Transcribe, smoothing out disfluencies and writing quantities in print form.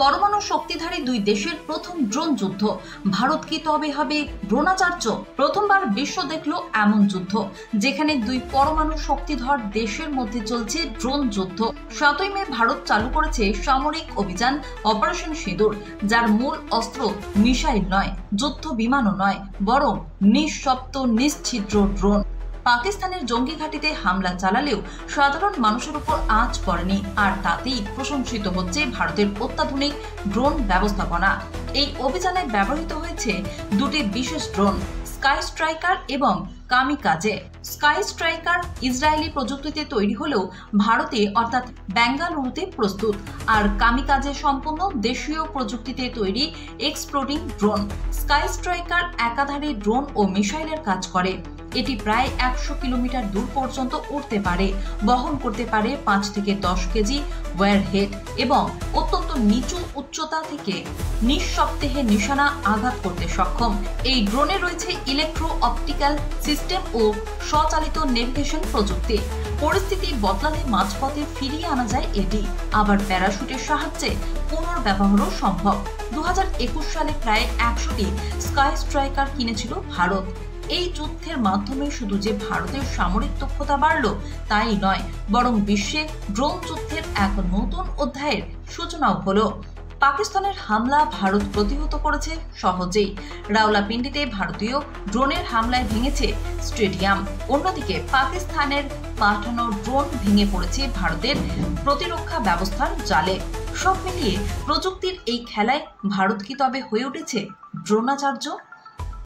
পরমাণু শক্তিধারী দুই দেশের প্রথম ড্রোন যুদ্ধ। ভারত কি তবে হবে দ্রোণাচার্য? প্রথমবার বিশ্ব দেখলো এমন যুদ্ধ যেখানে দুই পরমাণু শক্তিধর দেশের মধ্যে চলছে ড্রোন যুদ্ধ। 7ই মে ভারত চালু করেছে সামরিক অভিযান অপারেশন সিঁদুর, যার মূল অস্ত্র মিসাইল নয়, যুদ্ধ বিমানও নয়, বরং নিঃশব্দ নিশ্ছিদ্র ড্রোন। পাকিস্তানের জঙ্গি ঘাঁটিতে হামলা চালালেও সাধারণ মানুষের উপর আঁচ পড়েনি, আর তাতেই প্রশংসিত হচ্ছে ভারতের অত্যাধুনিক ড্রোন ব্যবস্থাপনা। এই অভিযানে ব্যবহৃত হয়েছে দুটি বিশেষ ড্রোন, স্কাই স্ট্রাইকার এবং কামিকাজে। স্কাই স্ট্রাইকার ইসরায়েলি প্রযুক্তিতে তৈরি হলেও ভারতে অর্থাৎ বেঙ্গালুরুতে প্রস্তুত, আর কামিকাজে সম্পূর্ণ দেশীয় প্রযুক্তিতে তৈরি এক্সপ্লোডিং ড্রোন। স্কাই স্ট্রাইকার একাধারে ড্রোন ও মিসাইলের কাজ করে। এটি প্রায় 100 কিলোমিটার দূর পর্যন্ত উড়তে পারে, বহন করতে পারে 5 থেকে 10 কেজি ওয়্যারহেড এবং অত্যন্ত নিচু উচ্চতা থেকে নিঃশব্দে নিশানা আঘাত করতে সক্ষম। এই ড্রোনে রয়েছে ইলেকট্রো অপটিক্যাল সিস্টেম ও স্বচালিত নেভিগেশন প্রযুক্তি। পরিস্থিতি বদলালে মাঝপথে ফিরিয়ে আনা যায় এটি, আবার প্যারাশুটের সাহায্যে পুনর্ব্যবহারও সম্ভব। 2021 সালে প্রায় 100টি স্কাই স্ট্রাইকার কিনেছিল ভারত। এই যুদ্ধের মাধ্যমে শুধু যে ভারতের সামরিক দক্ষতা বাড়ল তাই নয়, বরং বিশ্বে ড্রোন যুদ্ধের এক নতুন অধ্যায়ের সূচনাও হলো। পাকিস্তানের হামলা ভারত প্রতিহত করেছে সহজেই। রাওয়ালপিন্ডিতে ভারতীয় ড্রোনের হামলায় ভেঙেছে স্টেডিয়াম। অন্যদিকে পাকিস্তানের পাঠানো ড্রোন ভেঙে পড়েছে ভারতের প্রতিরক্ষা ব্যবস্থার জালে। সব মিলিয়ে প্রযুক্তির এই খেলায় ভারত কি তবে হয়ে উঠেছে দ্রোণাচার্য?